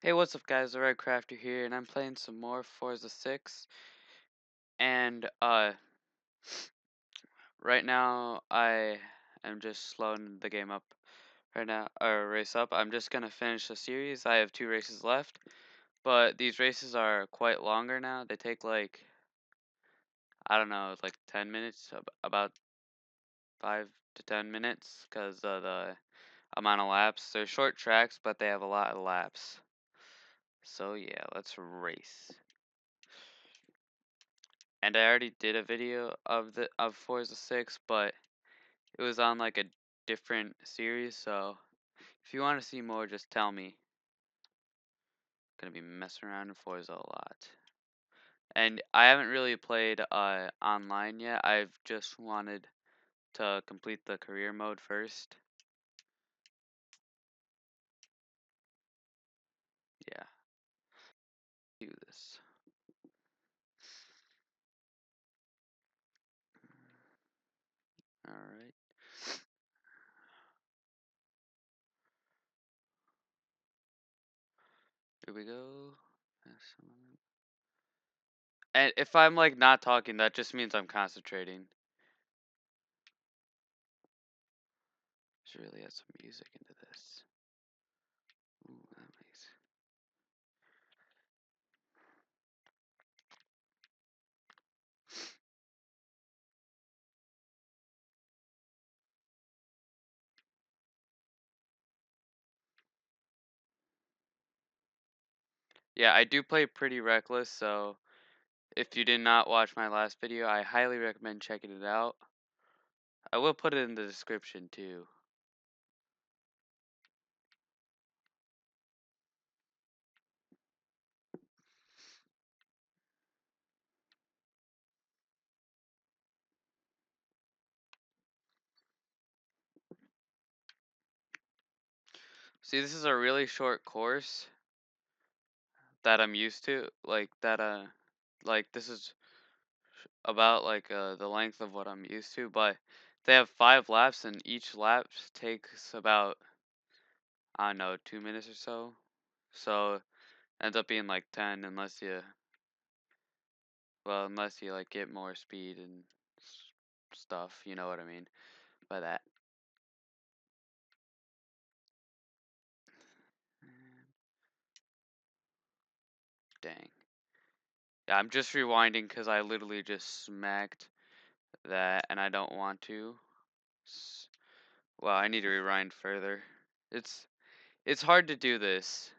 Hey, what's up guys, the Red Crafter here, and I'm playing some more Forza 6, and right now I am just slowing the game up right now, or race up. I'm just gonna finish the series. I have 2 races left, but these races are quite longer now. They take like, I don't know, like 10 minutes, about 5 to 10 minutes, because of the amount of laps. They're short tracks, but they have a lot of laps. So yeah, let's race. And I already did a video of Forza 6, but it was on like a different series, so if you want to see more, just tell me. Gonna be messing around in Forza a lot. And I haven't really played online yet. I've just wanted to complete the career mode first. Yeah, do this. Alright. Here we go. And if I'm like not talking, that just means I'm concentrating. Should really add some music into this. Ooh, that makes. Yeah, I do play pretty reckless, so if you did not watch my last video, I highly recommend checking it out. I will put it in the description too. See, this is a really short course that I'm used to. Like this is about like the length of what I'm used to, but they have 5 laps and each lap takes about, I don't know, 2 minutes or so. So ends up being like 10 unless you like get more speed and stuff, you know what I mean by that. Dang. Yeah, I'm just rewinding because I literally just smacked that and I don't want to. Well, I need to rewind further. It's it's hard to do this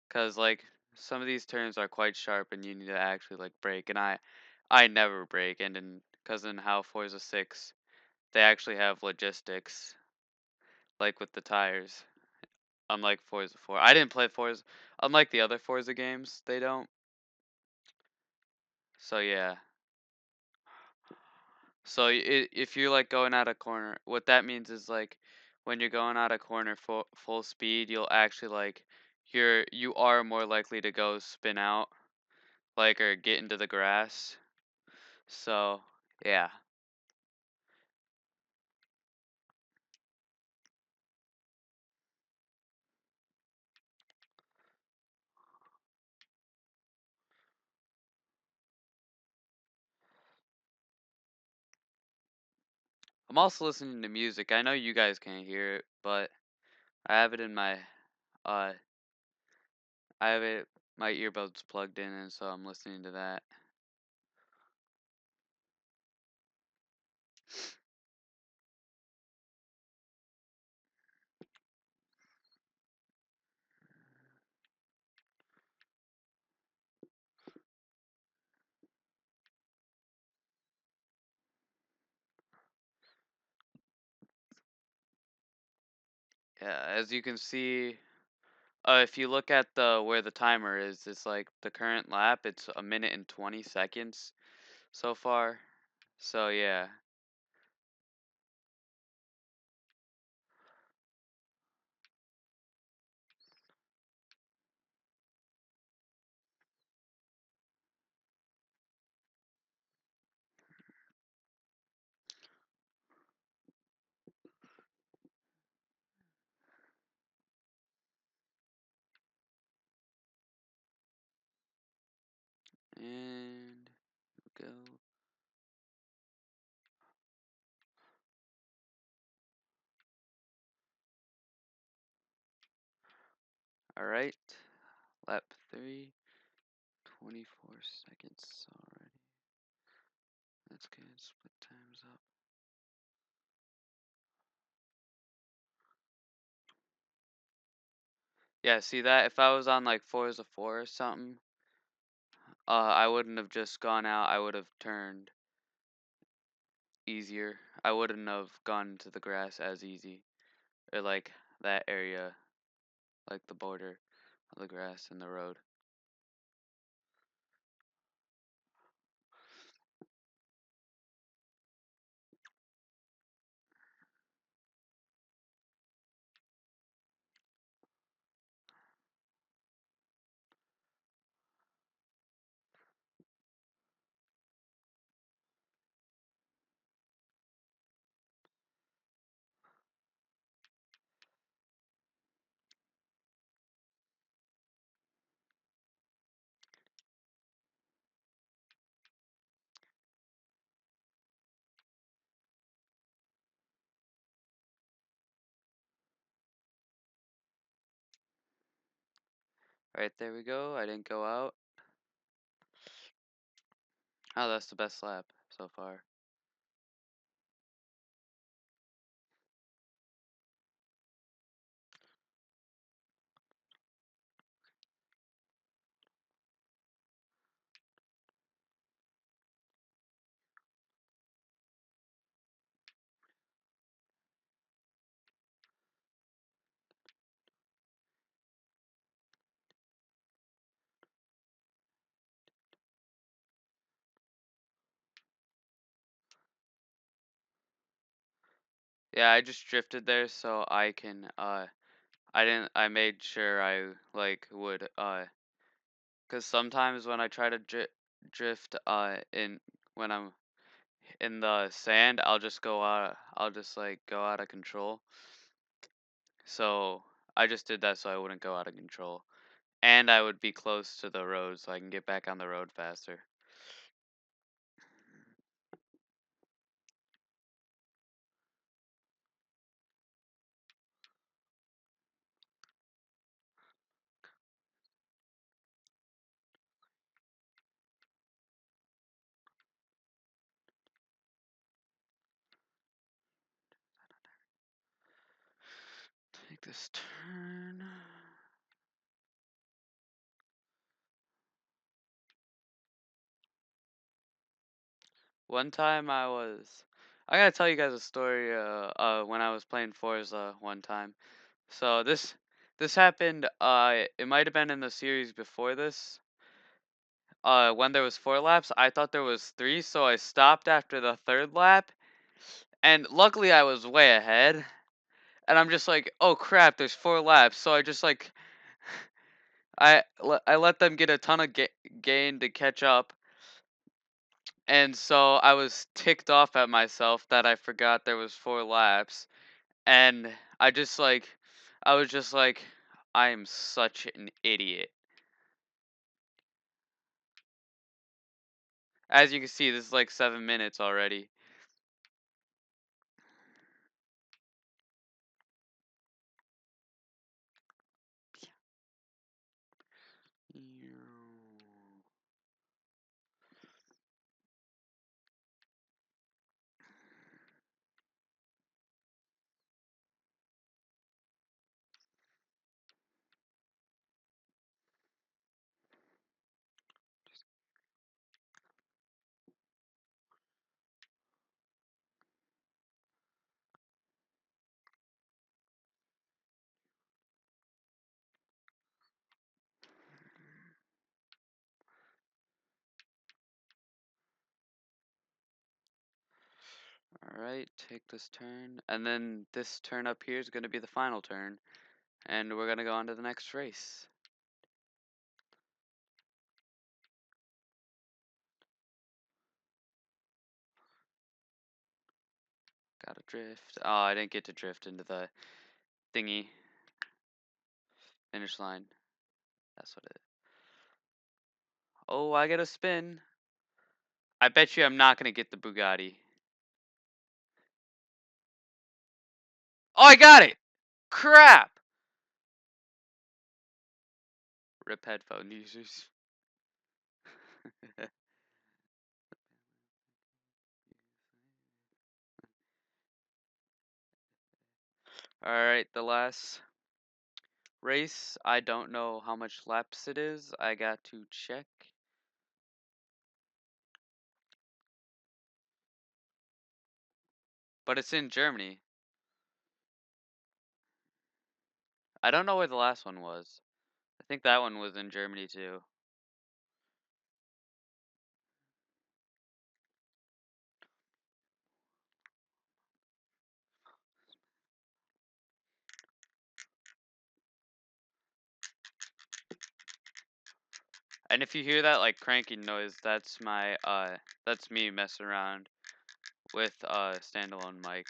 because like some of these turns are quite sharp and you need to actually like brake, and I never brake, and because in how Forza 6 they actually have logistics like with the tires, unlike Forza 4. I didn't play Forza, unlike the other Forza games, they don't. So yeah. So if you're like going out a corner, what that means is like when you're going out a corner full speed, you'll actually like you are more likely to go spin out, like, or get into the grass. So yeah, I'm also listening to music. I know you guys can't hear it, but I have it in uh I have it my earbuds plugged in, and so I'm listening to that. Yeah, as you can see, if you look at the where the timer is, it's like the current lap. It's a minute and 20 seconds so far. So yeah, And go. Alright. Lap 3. 24 seconds already. That's good. Split times up. Yeah, see that? If I was on like Forza 4 or something, I wouldn't have just gone out. I would have turned easier. I wouldn't have gone to the grass as easy. Or like that area, like the border of the grass and the road. Alright, there we go. I didn't go out. Oh, that's the best lap so far. Yeah, I just drifted there so I can I made sure I like would cuz sometimes when I try to drift in when I'm in the sand, I'll just like go out of control. So, I just did that so I wouldn't go out of control. And I would be close to the road so I can get back on the road faster. Take this turn. One time I gotta tell you guys a story when I was playing Forza one time. So this happened it might have been in the series before this. When there was 4 laps, I thought there was 3, so I stopped after the 3rd lap, and luckily I was way ahead. And I'm just like, "Oh crap, there's 4 laps." So I just like I let them get a ton of gain to catch up. And so I was ticked off at myself that I forgot there was 4 laps. And I was just like, I am such an idiot. As you can see, this is like 7 minutes already. Alright, take this turn. And then this turn up here is going to be the final turn. And we're going to go on to the next race. Gotta drift. Oh, I didn't get to drift into the thingy. Finish line. That's what it is. Oh, I get a spin. I bet you I'm not gonna get the Bugatti. Oh, I got it! Crap! Rip headphone users. Alright, the last race. I don't know how much laps it is. I got to check. But it's in Germany. I don't know where the last one was. I think that one was in Germany too. And if you hear that like cranking noise, that's that's me messing around with standalone mic.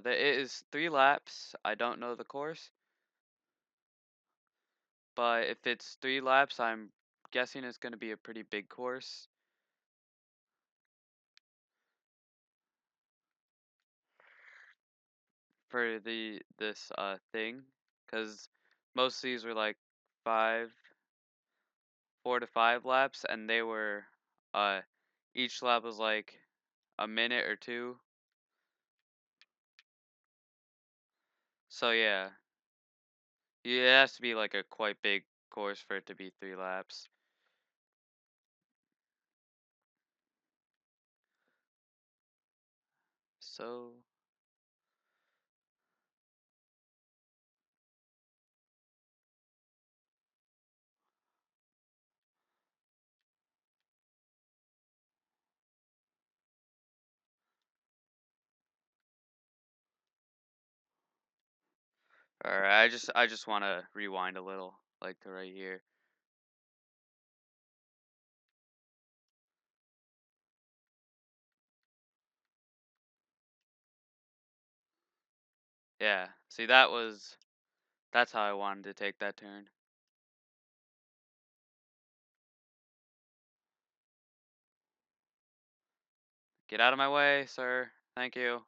There is 3 laps. I don't know the course, but if it's 3 laps, I'm guessing it's gonna be a pretty big course. For this thing, because most of these were like 4 to 5 laps, and they were uh each lap was like a minute or two. So yeah, it has to be like a quite big course for it to be 3 laps. So alright, I just want to rewind a little, like to right here. Yeah, see that's how I wanted to take that turn. Get out of my way, sir. Thank you.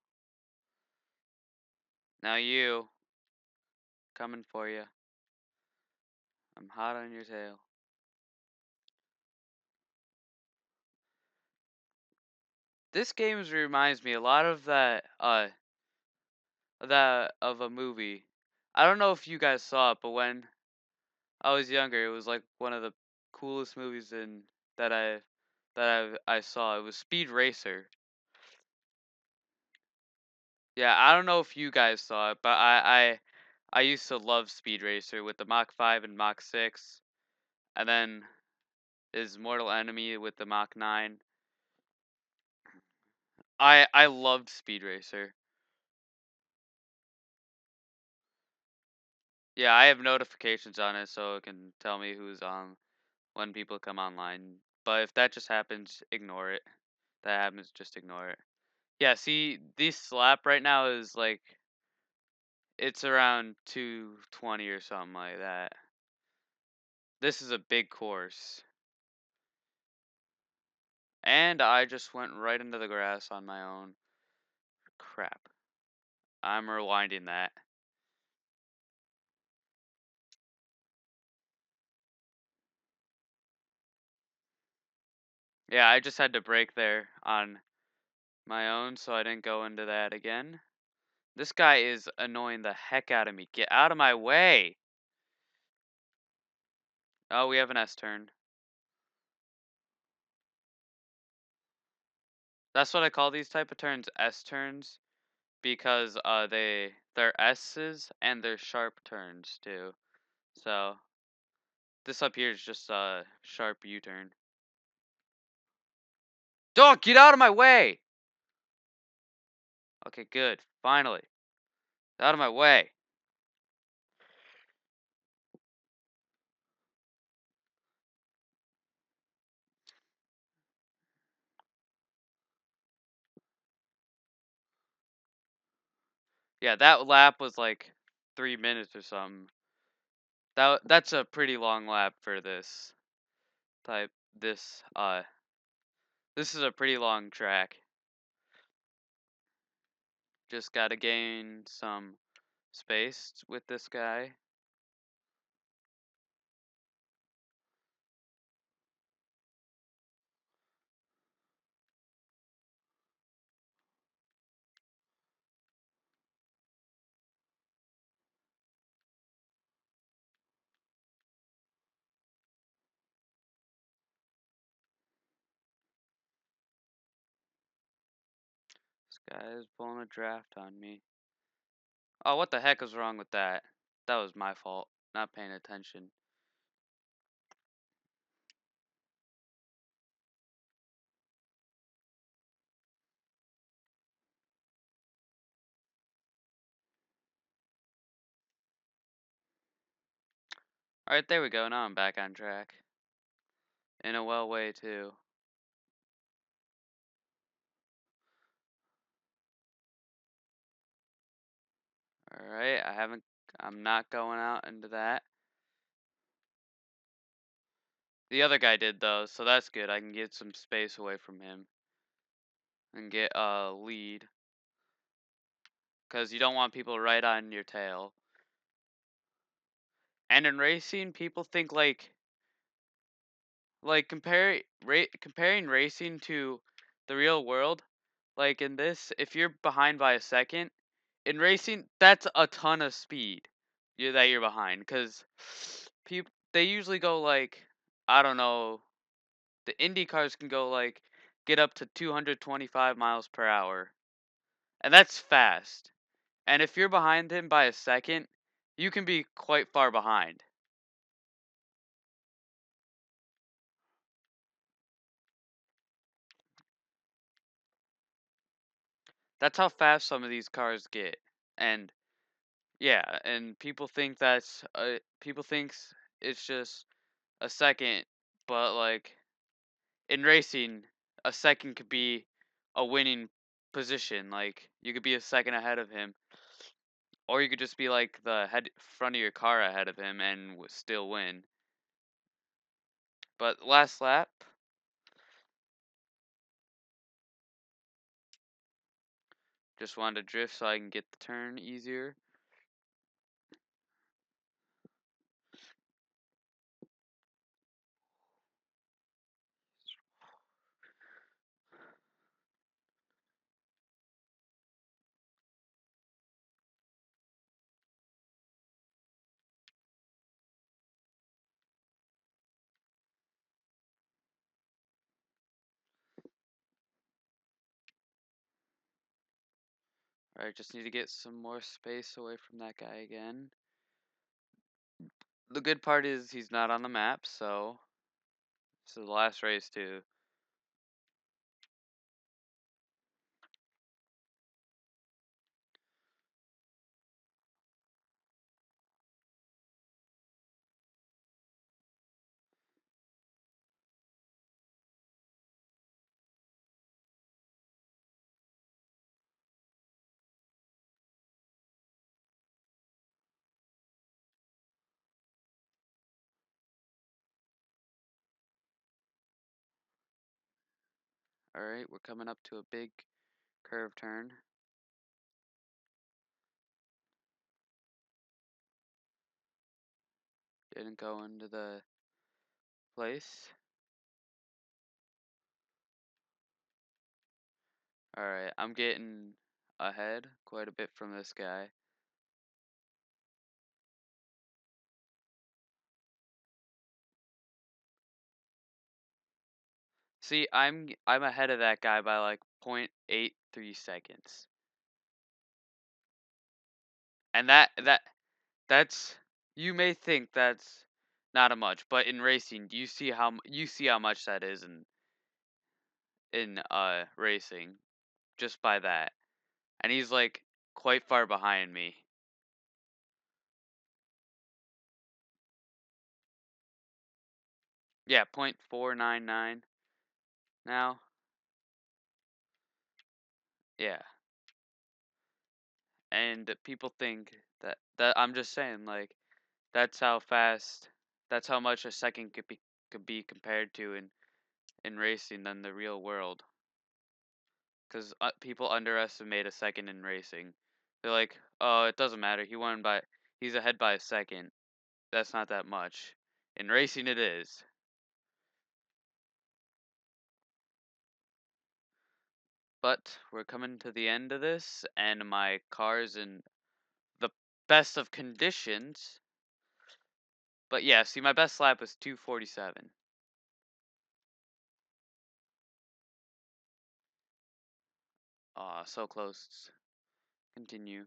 Now you, coming for you. I'm hot on your tail. This game reminds me a lot of that of a movie. I don't know if you guys saw it, but when I was younger, it was like one of the coolest movies in that I saw. It was Speed Racer. Yeah, I don't know if you guys saw it, but I used to love Speed Racer with the Mach 5 and Mach 6, and then his Mortal Enemy with the Mach 9. I loved Speed Racer. Yeah, I have notifications on it so it can tell me who's on when people come online. But if that just happens, ignore it. That happens, just ignore it. Yeah, see, this slap right now is like it's around 220 or something like that. This is a big course. And I just went right into the grass on my own. Crap. I'm rewinding that. Yeah, I just had to brake there on my own so I didn't go into that again. This guy is annoying the heck out of me. Get out of my way! Oh, we have an S turn. That's what I call these type of turns, S turns, because they're S's and they're sharp turns too. So this up here is just a sharp U-turn. Dog, get out of my way! Okay, good. Finally. Out of my way. Yeah, that lap was like 3 minutes or something. That's a pretty long lap for this type. This is a pretty long track. Just gotta gain some space with this guy. This guy is pulling a draft on me. Oh, what the heck is wrong with that? That was my fault, not paying attention. Alright, there we go. Now I'm back on track. In a well way, too. Alright, I'm not going out into that. The other guy did, though, so that's good. I can get some space away from him and get a lead. Because you don't want people right on your tail. And in racing, people think comparing racing to the real world, like in this, if you're behind by a second, in racing, that's a ton of speed that you're behind, because people they usually go like, I don't know, the Indy cars can go like get up to 225 miles per hour, and that's fast. And if you're behind him by a second, you can be quite far behind. That's how fast some of these cars get. And yeah, and people thinks it's just a second, but like in racing, a second could be a winning position. Like you could be a second ahead of him, or you could just be like the head front of your car ahead of him and still win. But last lap, just wanted to drift so I can get the turn easier. Alright, just need to get some more space away from that guy again. The good part is he's not on the map, so this is the last race too. Alright, we're coming up to a big curve turn. Didn't go into the place. Alright, I'm getting ahead quite a bit from this guy. See, I'm ahead of that guy by like 0.83 seconds. And that's you may think that's not a much, but in racing, you see how much that is in racing just by that. And he's like quite far behind me. Yeah, 0.499 now. Yeah. and people think that I'm just saying, like, that's how fast, that's how much a second could be compared to in racing than the real world. Because people underestimate a second in racing. They're like, oh, it doesn't matter. He's ahead by a second. That's not that much. In racing, it is. But we're coming to the end of this, and my car's in the best of conditions. But yeah, see, my best lap was 2:47. Aw, so close. Continue.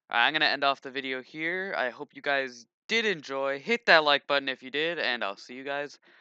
I'm gonna end off the video here. I hope you guys did enjoy. Hit that like button if you did, and I'll see you guys